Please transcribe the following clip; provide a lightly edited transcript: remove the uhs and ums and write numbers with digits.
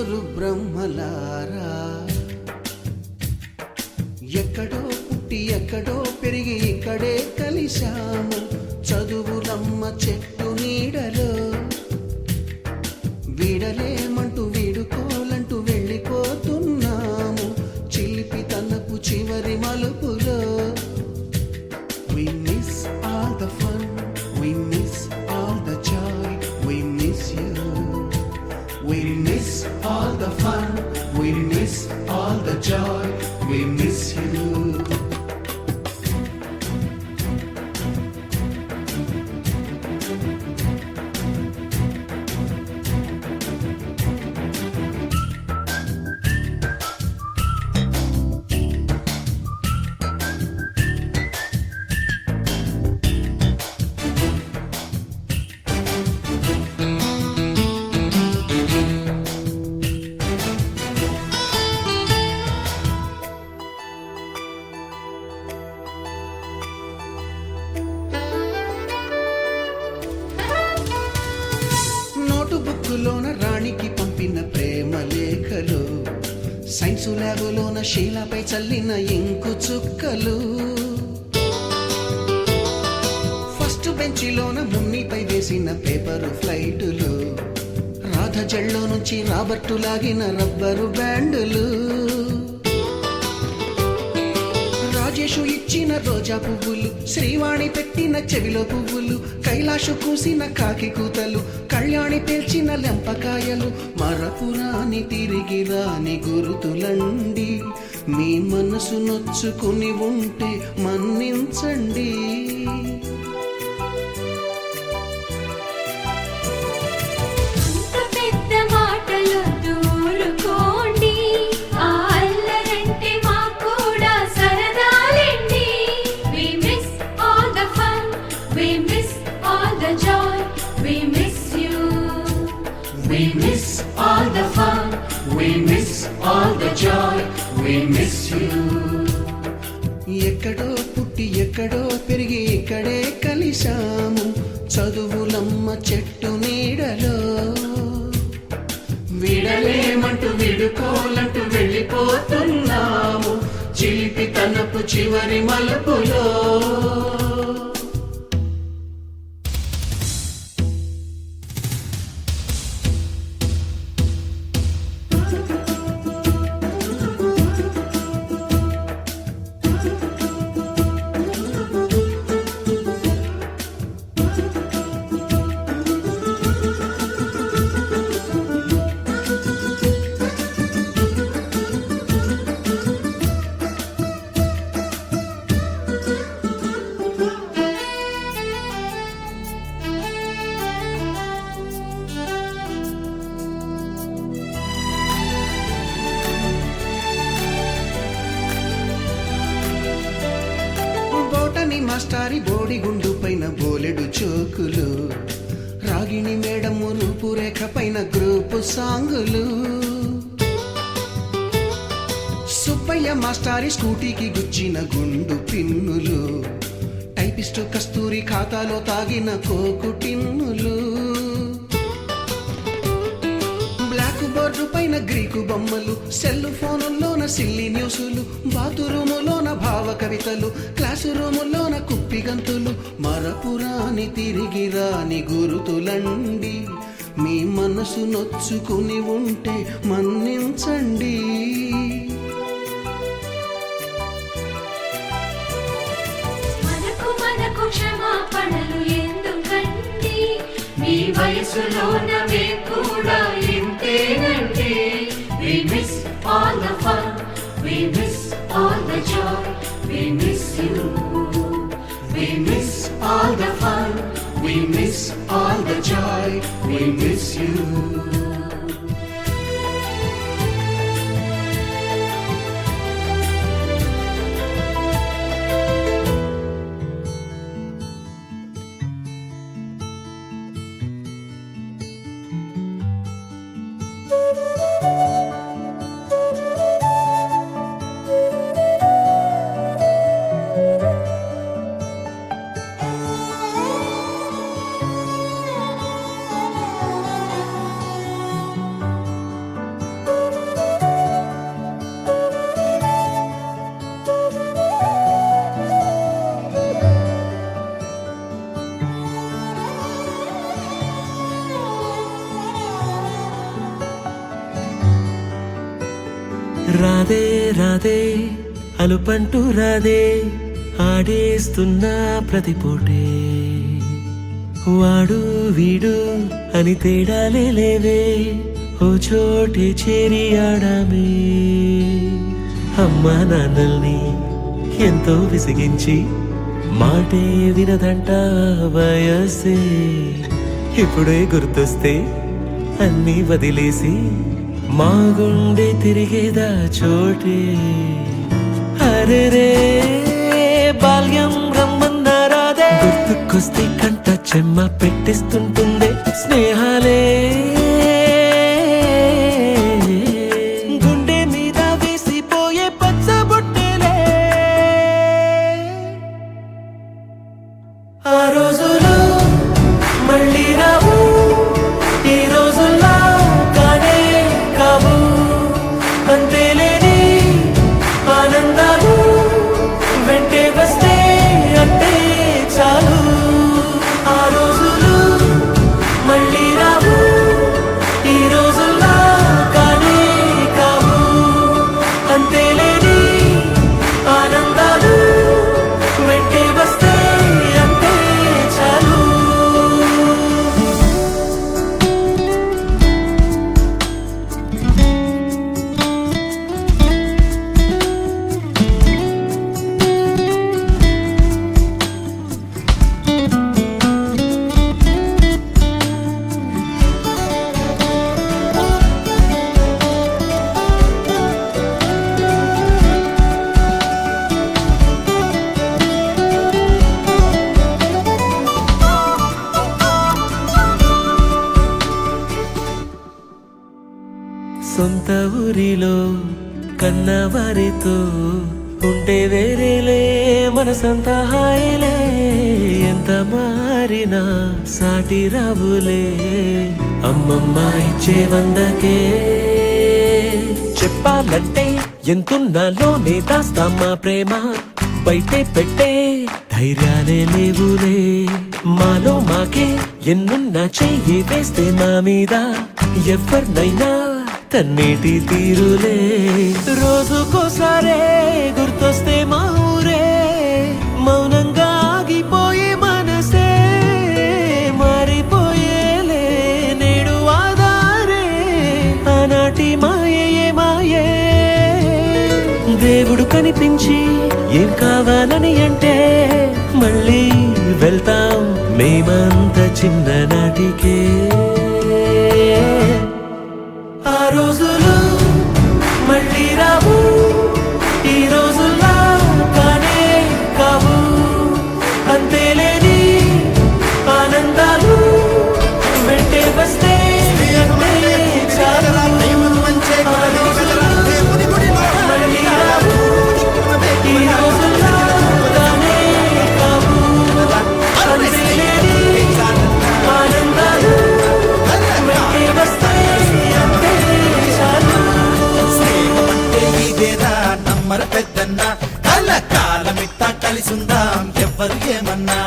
ఇరువురు బ్రహ్మలారా, ఎక్కడో పుట్టి ఎక్కడో పెరిగి ఇక్కడే కలిశాము. చదువులమ్మ చెట్టు నీడలో వీడలేమంటూ వీడుకోలంటూ వెళ్ళిపోతున్నాము. చిలిపి తనపు చివరి మలుపులో We miss all the fun, we miss all the joy, we miss you. We miss all the fun, we miss all the joy, we miss you. బుక్కులోన రాణికి పంపిన ప్రేమ లేఖలు, సైన్సు ల్యాబులోన శీలపై చల్లిన ఇంకు చుక్కలు, ఫస్ట్ బెంచిలోన మున్నిపై వేసిన పేపరు ఫ్లైటులు, రాధ జల్లో నుంచి రాబర్టు లాగిన rubber బ్యాండులు, Rajesh ఇచ్చిన రోజా పువ్వులు, శ్రీవాణి పెట్టిన చెవిలో పువ్వులు, కైలాషు కూసిన కాకి కూతలు, కళ్యాణి పేల్చిన లెంపకాయలు, మరపురాని తిరిగి రాని గురుతులండి. మీ మనసు నొచ్చుకుని ఉంటే మన్నించండి. We miss all the fun, we miss all the joy, we miss you. ఎక్కడో పుట్టి ఎక్కడో పెరిగి ఇక్కడే కలిశాము. చదువులమ్మ చెట్టు నీడలో విడలేమంటూ విడుకోలంటూ వెళ్ళిపోతున్నాము. చిలిపి తనపు చివరి మలుపులో మాస్టారి బోడిగుండు పైన బోలెడు చోకులు, రాగిణి మేడము రూపురేఖ పైన గ్రూపు సాంగులు, సుబ్బయ్య మాస్టారి స్కూటీకి గుచ్చిన గుండు పిన్నులు, టైపిస్టు కస్తూరి ఖాతాలో తాగిన కోకు టిన్నులు, బ్లాక్ బోర్డు పైన గ్రీకు బొమ్మలు, సెల్ ఫోనుల్లోన సిల్లి న్యూసులు, బాతురూములోన భావ కవితలు, క్లాసు రూములోన కుప్పిగంతులు, మరపురాని తిరిగి రాని గురుతులండి. మీ మనసు నొచ్చుకుని ఉంటే మన్నించండి. మనకు క్షమాపణలు ఎందుకండి, మీ వయసులో నవే కూడా ఇంతేనండి. We miss all the fun, we miss all the joy, we miss you. We miss all the fun, we miss all the joy, we miss you. రాదే రాదే అలుపంటూ రాదే ఆడేస్తున్నా ప్రతి పూటే వాడు వీడు అని తేడాలే లేవే ఓ చోటే చేరి ఆడామే అమ్మా నాన్నల్ని ఎంతో విసిగించి మాటే వినదంట వయసే ఇప్పుడే గుర్తొస్తే అన్నీ వదిలేసి మా గుండె తిరిగేదా చోటే అరెరే బాల్యం రమ్మన్నారాదే గుర్తుకొస్తే కంట చెమ్మ పెట్టిస్తుంటుందే స్నేహాలే గుండె మీద వేసిపోయే పచ్చబొట్టెలే ఆ రోజులు మళ్ళీ రావు ఈ రోజుల్లా కానే కావు అంతేలేని ఆనందాలు వెంటే వస్తే అంటే చాలు ఆ రోజులు మళ్ళీ రావు ఈ రోజుల్లా కానే కావు అంతేలేని ఆనందాలు వెంటే వస్తే అంటే చాలు సొంత ఊరిలో కన్నవారితో ఉంటే వేరేలే మనసంత హాయిలే ఎంత మారినా సాటి రావులే అమ్మమ్మ ఇచ్చే వందకే చెప్పాలంటే ఎంతున్నాలోనే దాస్తామా ప్రేమ బయటే పెట్టే ధైర్యాలే లేవులే మాలో మాకే ఎన్నున్నా చెయ్యి వేస్తే మా మీద ఎవరినైనా తన్నేటి తీరులే రోజుకోసారే గుర్తొస్తే మా ఊరే మౌనంగా ఆగిపోయే మనసే మారిపోయేలే నేడు ఆధారే ఆనాటి మాయే మాయే దేవుడు కనిపించి ఏం కావాలని అంటే మళ్ళీ వెళ్తాం మేమంత చిన్ననాటికే ఆ రోజులు మళ్ళీ రావు ఈ రోజుల్లా కానే కావు అంతేలేని ఆనందాలు వెంటే వస్తే అంటే చాలు ఆ రోజులు మళ్ళీ రావు ఈ రోజుల్లా కానే కావు అంతేలేని ఆనందాలు వెంటే వస్తే అంటే చాలు స్నేహమంటే ఇదేరా నమ్మర పెద్దన్న కల కాలమిట్టా కలిసుందాం ఎవ్వరు ఏమన్నా